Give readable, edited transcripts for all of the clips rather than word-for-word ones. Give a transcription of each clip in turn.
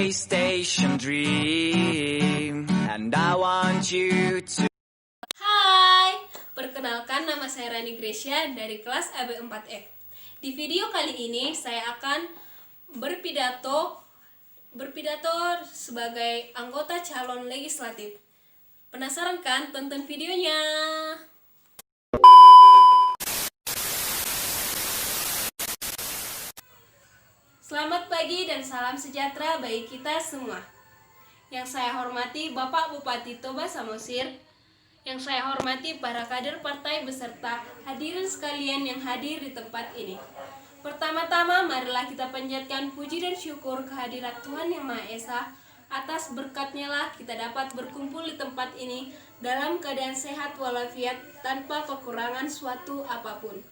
PlayStation dream, and I want you to. Hai, perkenalkan nama saya Rani Gracia dari kelas AB4F. Di video kali ini saya akan berpidato sebagai anggota calon legislatif. Penasaran kan? Tonton videonya. Selamat pagi dan salam sejahtera bagi kita semua. Yang saya hormati Bapak Bupati Toba Samosir, yang saya hormati para kader partai beserta hadirin sekalian yang hadir di tempat ini. Pertama-tama marilah kita panjatkan puji dan syukur kehadirat Tuhan Yang Maha Esa. Atas berkatnya lah kita dapat berkumpul di tempat ini dalam keadaan sehat walafiat tanpa kekurangan suatu apapun.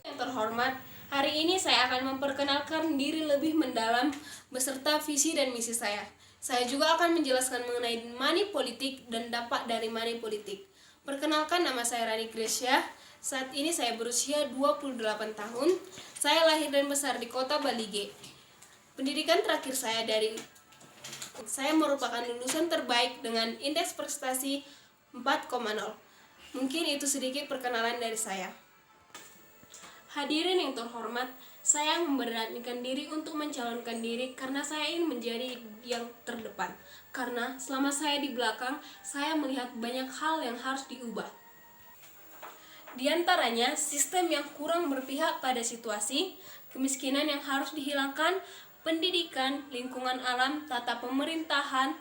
Yang terhormat, hari ini saya akan memperkenalkan diri lebih mendalam beserta visi dan misi saya. Saya juga akan menjelaskan mengenai money politik dan dampak dari money politik. Perkenalkan, nama saya Rani Gracia. Saat ini saya berusia 28 tahun. Saya lahir dan besar di kota Balige. Pendidikan terakhir saya merupakan lulusan terbaik dengan indeks prestasi 4,0. Mungkin itu sedikit perkenalan dari saya. Hadirin yang terhormat, saya memberanikan diri untuk mencalonkan diri karena saya ingin menjadi yang terdepan. Karena selama saya di belakang, saya melihat banyak hal yang harus diubah. Di antaranya, sistem yang kurang berpihak pada situasi, kemiskinan yang harus dihilangkan, pendidikan, lingkungan alam, tata pemerintahan,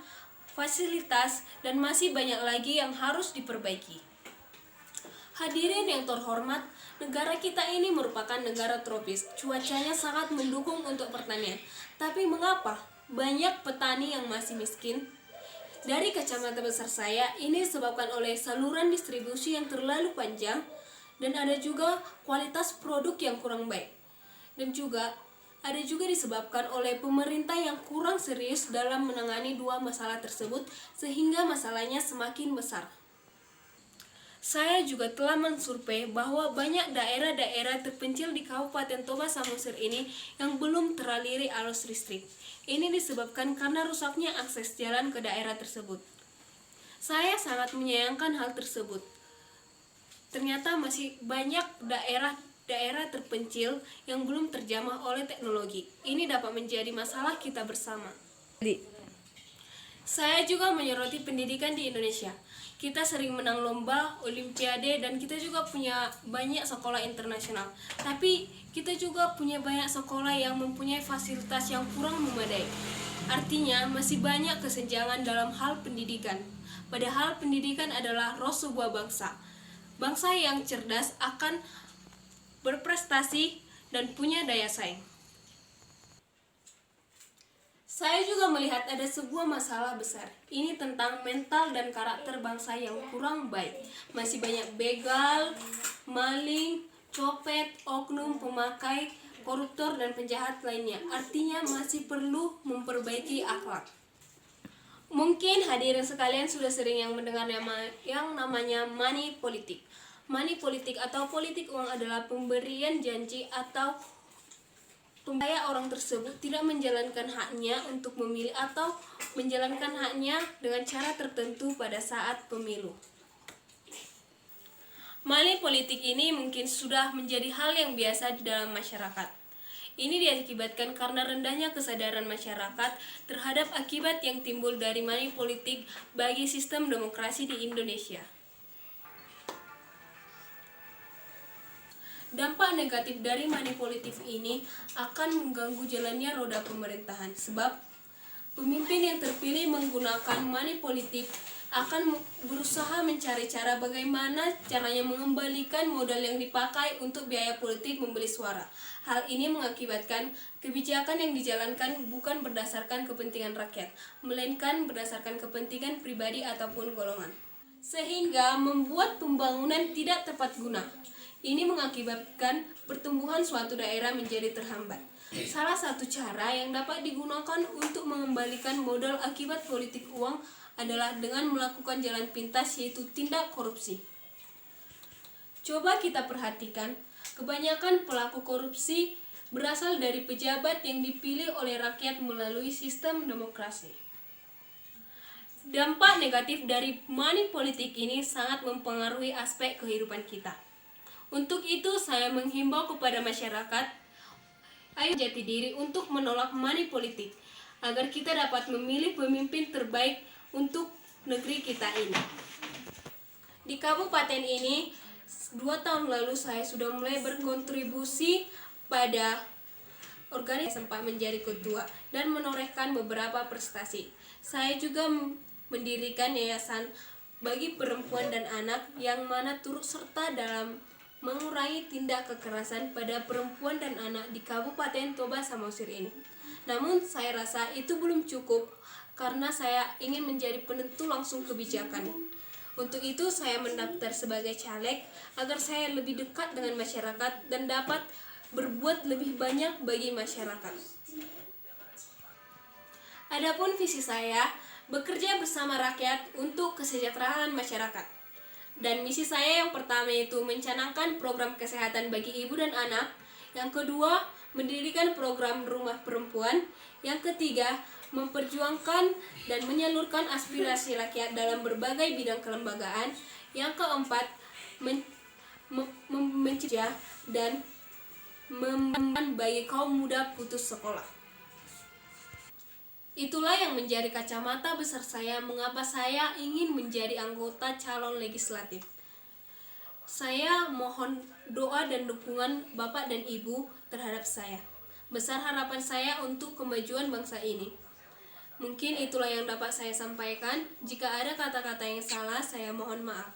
fasilitas, dan masih banyak lagi yang harus diperbaiki. Hadirin yang terhormat, negara kita ini merupakan negara tropis. Cuacanya sangat mendukung untuk pertanian. Tapi mengapa banyak petani yang masih miskin? Dari kacamata besar saya, ini disebabkan oleh saluran distribusi yang terlalu panjang dan ada juga kualitas produk yang kurang baik. Dan juga ada juga disebabkan oleh pemerintah yang kurang serius dalam menangani dua masalah tersebut sehingga masalahnya semakin besar. Saya juga telah mensurvei bahwa banyak daerah-daerah terpencil di Kabupaten Toba Samosir ini yang belum teraliri arus listrik. Ini disebabkan karena rusaknya akses jalan ke daerah tersebut. Saya sangat menyayangkan hal tersebut. Ternyata masih banyak daerah terpencil yang belum terjamah oleh teknologi. Ini dapat menjadi masalah kita bersama. Saya juga menyoroti pendidikan di Indonesia. Kita sering menang lomba, olimpiade, dan kita juga punya banyak sekolah internasional. Tapi kita juga punya banyak sekolah yang mempunyai fasilitas yang kurang memadai. Artinya masih banyak kesenjangan dalam hal pendidikan. Padahal pendidikan adalah roh sebuah bangsa. Bangsa yang cerdas akan berprestasi dan punya daya saing. Saya juga melihat ada sebuah masalah besar. Ini tentang mental dan karakter bangsa yang kurang baik. Masih banyak begal, maling, copet, oknum, pemakai, koruptor, dan penjahat lainnya. Artinya masih perlu memperbaiki akhlak. Mungkin hadirin sekalian sudah sering yang mendengar yang namanya money politik. Money politik atau politik uang adalah pemberian janji atau supaya orang tersebut tidak menjalankan haknya untuk memilih atau menjalankan haknya dengan cara tertentu pada saat pemilu. Money politik ini mungkin sudah menjadi hal yang biasa di dalam masyarakat. Ini diakibatkan karena rendahnya kesadaran masyarakat terhadap akibat yang timbul dari money politik bagi sistem demokrasi di Indonesia. Dampak negatif dari money politik ini akan mengganggu jalannya roda pemerintahan, sebab pemimpin yang terpilih menggunakan money politik akan berusaha mencari cara bagaimana caranya mengembalikan modal yang dipakai untuk biaya politik membeli suara. Hal ini mengakibatkan kebijakan yang dijalankan bukan berdasarkan kepentingan rakyat, melainkan berdasarkan kepentingan pribadi ataupun golongan, sehingga membuat pembangunan tidak tepat guna. Ini mengakibatkan pertumbuhan suatu daerah menjadi terhambat. Salah satu cara yang dapat digunakan untuk mengembalikan modal akibat politik uang adalah dengan melakukan jalan pintas, yaitu tindak korupsi. Coba kita perhatikan, kebanyakan pelaku korupsi berasal dari pejabat yang dipilih oleh rakyat melalui sistem demokrasi. Dampak negatif dari money politik ini sangat mempengaruhi aspek kehidupan kita. Untuk itu saya menghimbau kepada masyarakat, ayo jati diri untuk menolak money politik agar kita dapat memilih pemimpin terbaik untuk negeri kita ini. Di kabupaten ini, 2 tahun lalu saya sudah mulai berkontribusi pada organisasi, sempat menjadi ketua dan menorehkan beberapa prestasi. Saya juga mendirikan yayasan bagi perempuan dan anak yang mana turut serta dalam mengurangi tindak kekerasan pada perempuan dan anak di Kabupaten Toba Samosir ini. Namun saya rasa itu belum cukup karena saya ingin menjadi penentu langsung kebijakan. Untuk itu saya mendaftar sebagai caleg agar saya lebih dekat dengan masyarakat dan dapat berbuat lebih banyak bagi masyarakat. Adapun visi saya, bekerja bersama rakyat untuk kesejahteraan masyarakat. Dan misi saya yang pertama itu mencanangkan program kesehatan bagi ibu dan anak. Yang kedua, mendirikan program rumah perempuan. Yang ketiga, memperjuangkan dan menyalurkan aspirasi rakyat dalam berbagai bidang kelembagaan. Yang keempat, mencegah dan membantu bagi kaum muda putus sekolah. Itulah yang menjadi kacamata besar saya mengapa saya ingin menjadi anggota calon legislatif. Saya mohon doa dan dukungan Bapak dan Ibu terhadap saya. Besar harapan saya untuk kemajuan bangsa ini. Mungkin itulah yang dapat saya sampaikan. Jika ada kata-kata yang salah, saya mohon maaf.